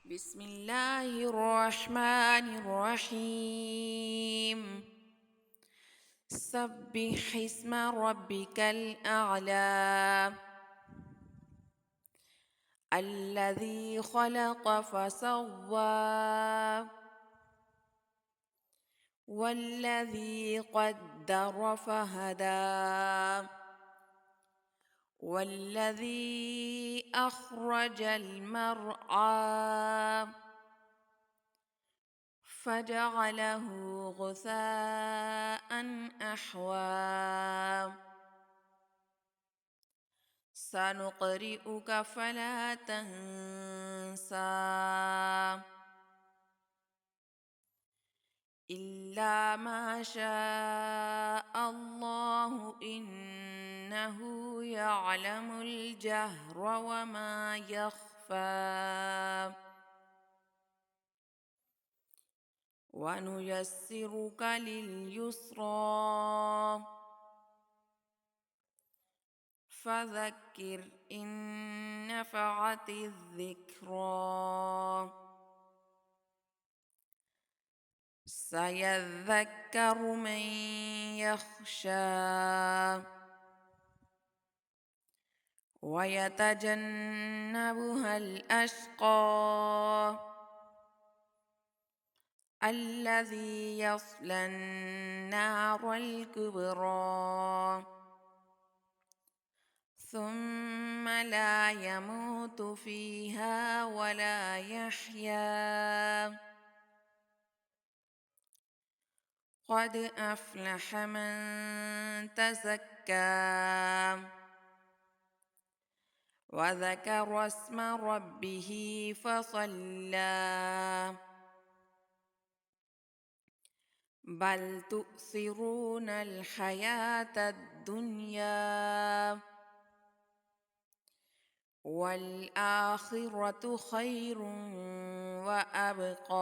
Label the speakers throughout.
Speaker 1: بسم الله الرحمن الرحيم سبح اسم ربك الأعلى الذي خلق فسوى والذي قدر فهدى والذي أخرج المرعى فجعله غثاء أحوى سنقرئك فلا تنسى إلا ما شاء الله إنه يعلم الجهر وما يخفى ونيسرك لليسرى فذكر إن نفعت الذكرى سيذكر من يخشى ويتجنبها الأشقى الذي يصلى النار الكبرى ثم لا يموت فيها ولا يحيا قد أفلح من تزكى وذكر اسم ربه فصلى بل تؤثرون الحياة الدنيا والآخرة خير وأبقى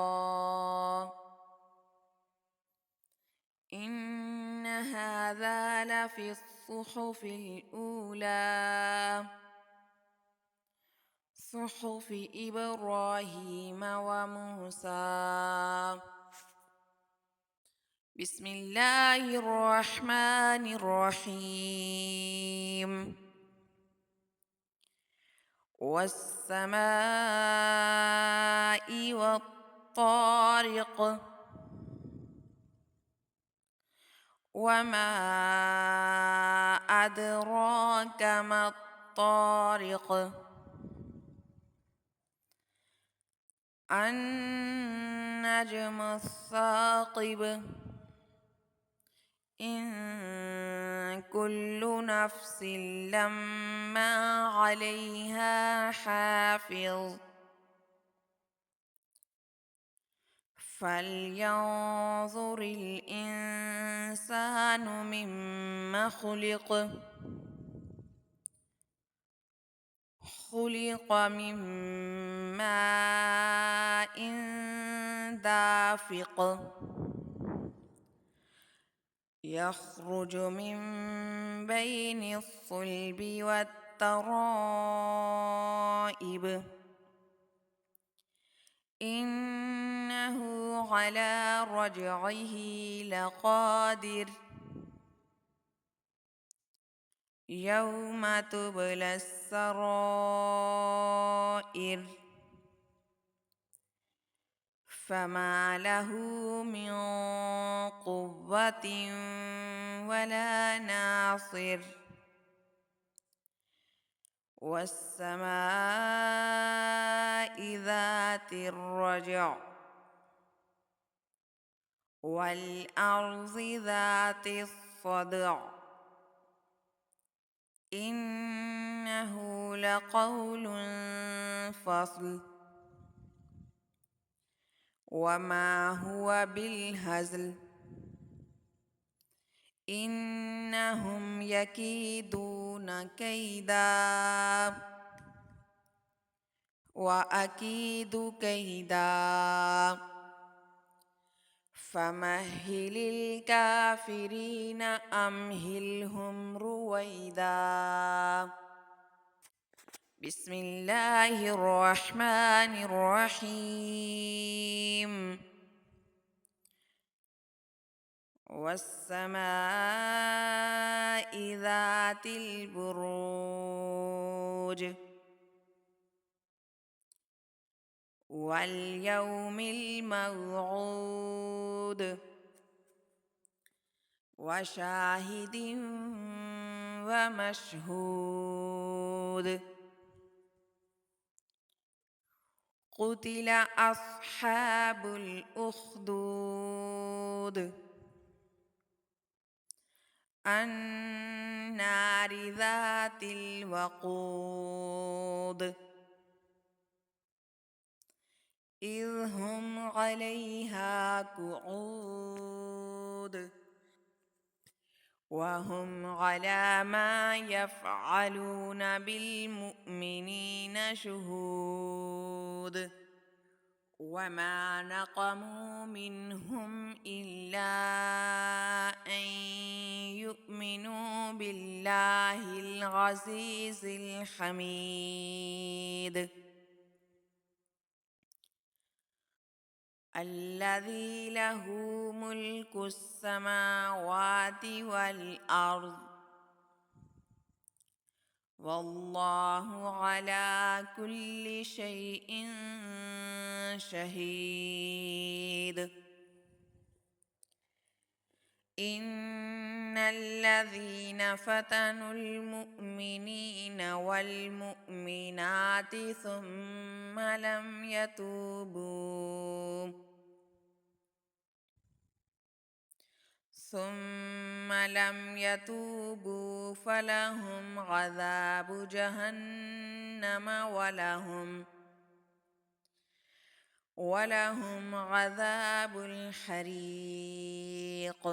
Speaker 1: إن هذا لفي الصحف الأولى صحف إبراهيم وموسى بسم الله الرحمن الرحيم والسماء والطارق وما أدراك ما الطارق النجم الثاقب إن كل نفس لما عليها حافظ فلينظر الإنسان مما خلق من ماء دافق يخرج من بين الصلب والترائب إنه على رجعه لقادر يوم تبلى السرائر فما له من قوة ولا ناصر والسماء ذات الرجع والأرض ذات الصدع إنه لقول فصل وما هو بالهزل إنهم يكيدون كيدا وأكيد كيدا فمهل الكافرين أمهلهم رويدا بسم الله الرحمن الرحيم والسماء ذات البروج واليوم الموعود وشاهد ومشهود قتل أصحاب الأخدود النار ذات الوقود إذ هم عليها قعود وهم على ما يفعلون بالمؤمنين شهود وما نقموا منهم إلا أن يؤمنوا بالله العزيز الحميد الذي له ملك السماوات والأرض والله على كل شيء شهيد إن الذين فتنوا المؤمنين والمؤمنات ثم لم يتوبوا فلهم عذاب جهنم ولهم عذاب الحريق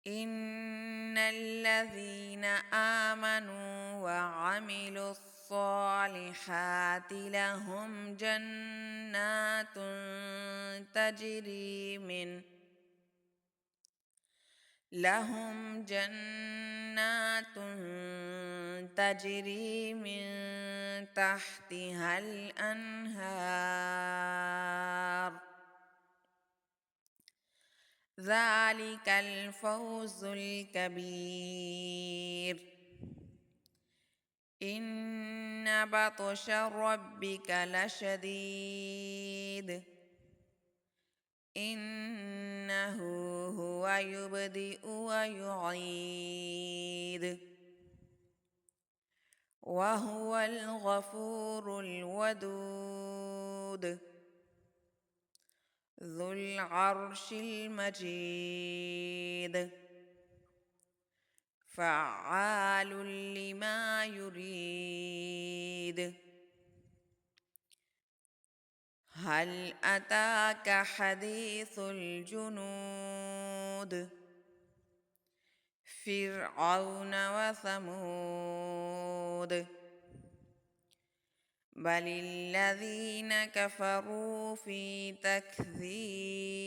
Speaker 1: إن الذين آمنوا وعملوا الصالحات لهم جنات تجري من تحتها الأنهار ذلك الفوز الكبير إن بطش ربك لشديد إنه هو يبدئ ويعيد وهو الغفور الودود ذو العرش المجيد فعال لما يريد هل أتاك حديث الجنود فرعون وثمود بل الذين كفروا في تكذيب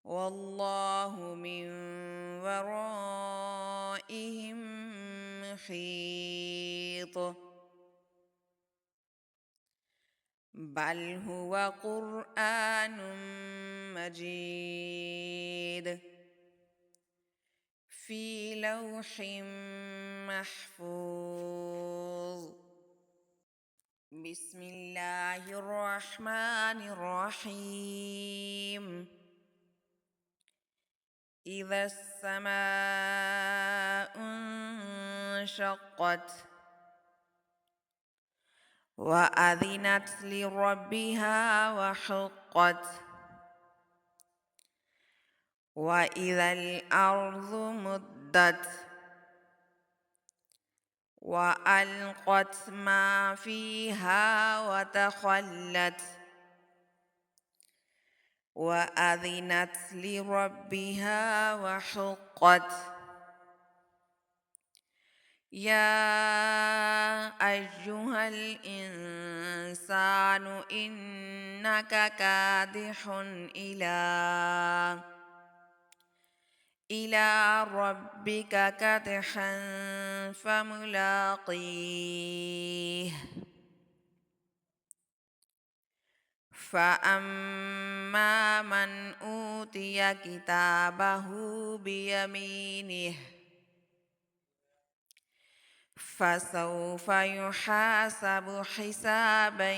Speaker 1: والله من ورائهم محيط بل هو قرآن مجيد في لوح محفوظ بسم الله الرحمن الرحيم إذا السماء انشقت وأذنت لربها وحقت وإذا الأرض مدت وألقت ما فيها وتخلت وأذنت لربها وحقت يا أيها الإنسان إنك كادح إلى ربك كدحا فملاقيه فأما من أوتي كتابه بيمينه فسوف يحاسب حسابا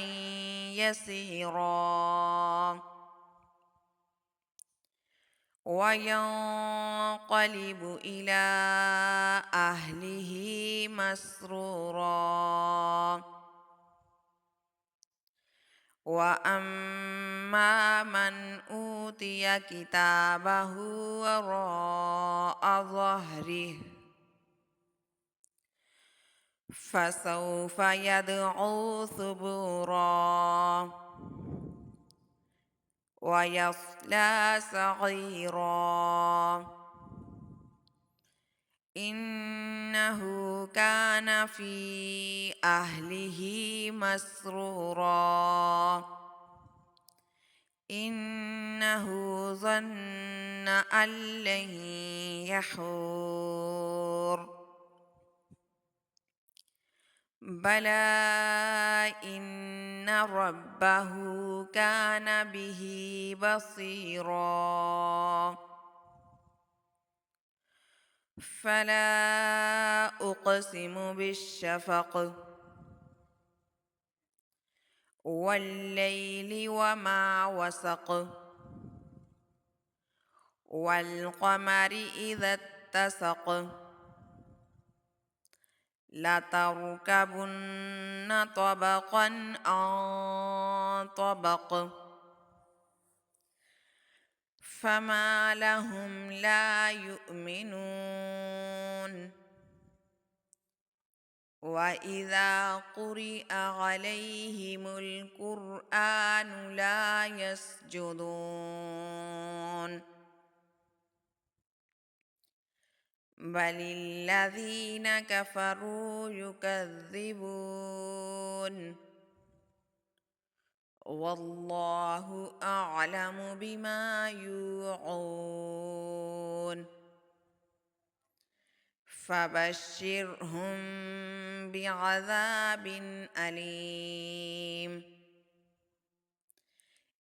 Speaker 1: يسيرا وينقلب إلى أهله مسرورا وأما من أوتي كتابه وراء ظهره فسوف يدعو ثبورا ويصلى سعيرا إنه كان في أهله مسرورا إنه ظن أن لن يحور بلى إن ربه كان به بصيرا فلا أقسم بالشفق والليل وما وسق والقمر إذا اتسق لتركبن طبقا عن طبق فما لهم لا يؤمنون وإذا قرئ عليهم القرآن لا يسجدون بل الذين كفروا يكذبون والله أعلم بما يوعون فبشرهم بعذاب أليم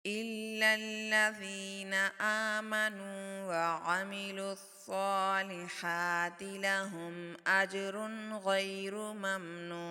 Speaker 1: إلا الذين آمنوا وعملوا الصالحات لهم أجر غير ممنون